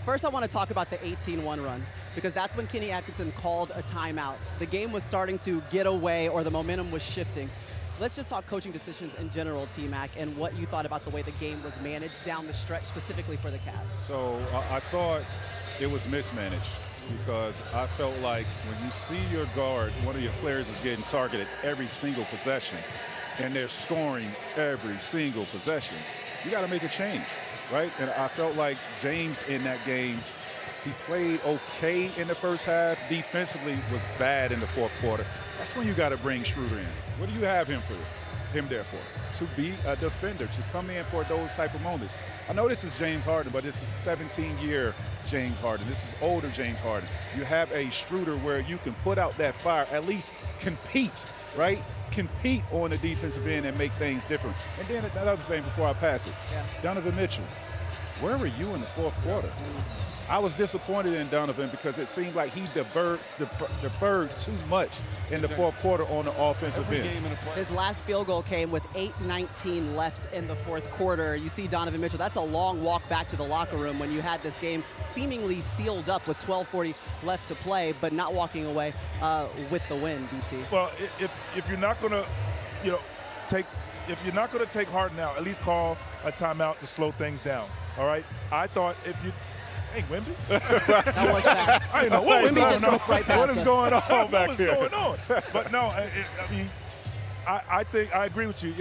First, I want to talk about the 18-1 run, because that's when Kenny Atkinson called a timeout. The game was starting to get away, or the momentum was shifting. Let's just talk coaching decisions in general, T-Mac, and what you thought about the way the game was managed down the stretch, specifically for the Cavs. So I thought it was mismanaged, because I felt like when you see your guard, one of your players is getting targeted every single possession, and they're scoring every single possession, you got to make a change, right? And I felt like James in that game, he played okay in the first half. Defensively was bad in the fourth quarter. That's when you got to bring Schroeder in. What do you have him there for? To be a defender, to come in for those type of moments. I know this is James Harden, but this is 17-year James Harden. This is older James Harden. You have a Schroeder where you can put out that fire, at least compete, right? Compete on the defensive end and make things different. And then another thing before I pass it, Donovan Mitchell, where were you in the fourth quarter? I was disappointed in Donovan because it seemed like he deferred too much in the fourth quarter on the offensive end. His last field goal came with 8:19 left in the fourth quarter. You see Donovan Mitchell, that's a long walk back to the locker room when you had this game seemingly sealed up with 12:40 left to play, but not walking away with the win, DC. Well, if you're not going to, if you're not going to take Harden out, at least call a timeout to slow things down. All right. I thought if you. Hey, Wimby. That was fast. I know what Wimby just broke right past What is going on back here? What's going on? But no, I mean, I think I agree with you.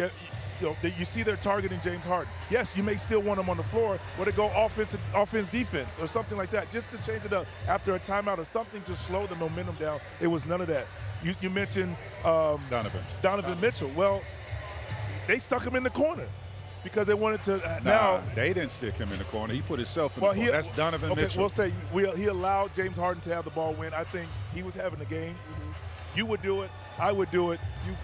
You see they're targeting James Harden. Yes, you may still want him on the floor, but it go offense, defense, or something like that, just to change it up after a timeout or something to slow the momentum down. It was none of that. You mentioned Donovan Mitchell. Well, they stuck him in the corner. Because they wanted to now. They didn't stick him in the corner. He put himself in the corner. That's Donovan Mitchell. We'll say he allowed James Harden to have the ball win. I think he was having the game. You would do it. I would do it.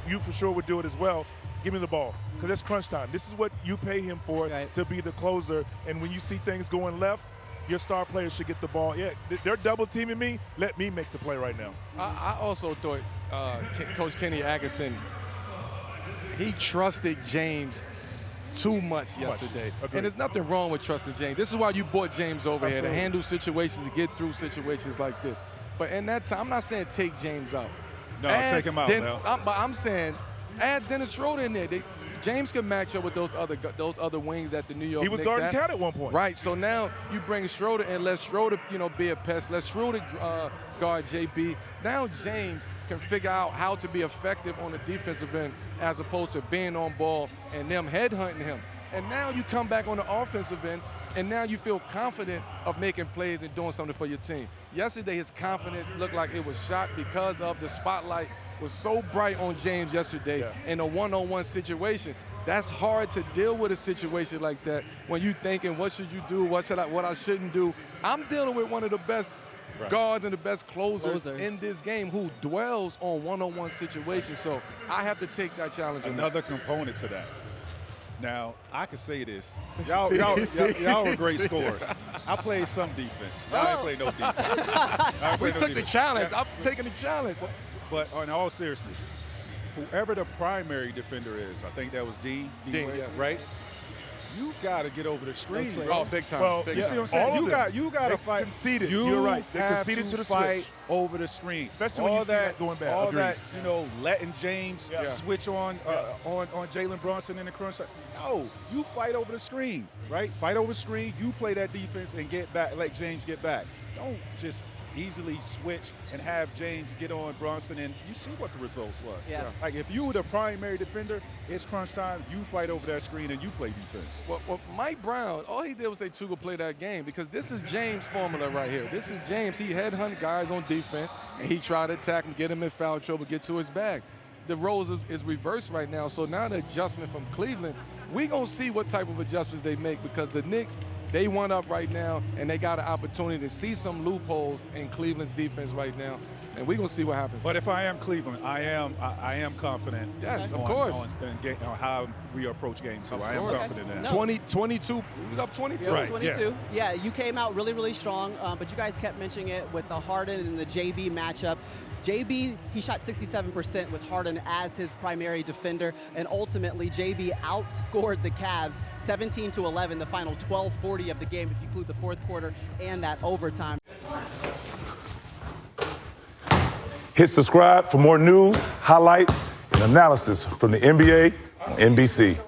You for sure would do it as well. Give me the ball, because it's crunch time. This is what you pay him for, to be the closer. And when you see things going left, your star players should get the ball. Yeah, they're double teaming me. Let me make the play right now. I also thought Coach Kenny Atkinson, he trusted James too much yesterday. And there's nothing wrong with trusting James. This is why you brought James over here, to handle situations, to get through situations like this. But in that time, I'm not saying take James out. No, take him out now. But I'm saying add Dennis Schroeder in there. James can match up with those other wings that the New York Knicks He was guarding had. Cat at one point. Right, so now you bring Schroeder and let Schroeder, be a pest. Let Schroeder guard JB. Now James can figure out how to be effective on the defensive end as opposed to being on ball and them headhunting him. And now you come back on the offensive end, and now you feel confident of making plays and doing something for your team. Yesterday, his confidence looked like it was shot because of the spotlight was so bright on James yesterday in a one-on-one situation. That's hard to deal with a situation like that when you thinking, what should you do, what I shouldn't do. I'm dealing with one of the best guards and the best closers in this game who dwells on one-on-one situations. So I have to take that challenge. Another component to that. Now, I can say this. Y'all were great scorers. I played some defense. I didn't play no defense. We took the challenge. I'm taking the challenge. But in all seriousness, whoever the primary defender is, I think that was D right? You got to get over the screen. Oh, big time. Well, big you time. see what I'm saying? You got to fight. Conceded. You're right. They conceded to the fight switch over the screen. Especially when you see that going bad. All that, letting James switch on Jalen Brunson in the crunch. No, you fight over the screen, right? Fight over the screen. You play that defense and get back. Let James get back. Don't just easily switch and have James get on Brunson, and you see what the results was. Yeah. Like if you were the primary defender, it's crunch time. You fight over that screen and you play defense. Well, Mike Brown, all he did was say Tuga play that game because this is James' formula right here. This is James. He headhunt guys on defense, and he tried to attack him, get him in foul trouble, get to his bag. The roles is reversed right now, so now the adjustment from Cleveland, we going to see what type of adjustments they make because the Knicks, they one up right now, and they got an opportunity to see some loopholes in Cleveland's defense right now, and we're going to see what happens. But if I am Cleveland, I am confident. Yes, of course. On how we approach game two. I am confident in that. 22, we up 22. Right, 22. Yeah, you came out really, really strong, but you guys kept mentioning it with the Harden and the JB matchup. JB, he shot 67% with Harden as his primary defender, and ultimately JB outscored the Cavs 17-11, the final 12:40 majority of the game if you include the fourth quarter and that overtime. Hit subscribe for more news, highlights, and analysis from the NBA on NBC.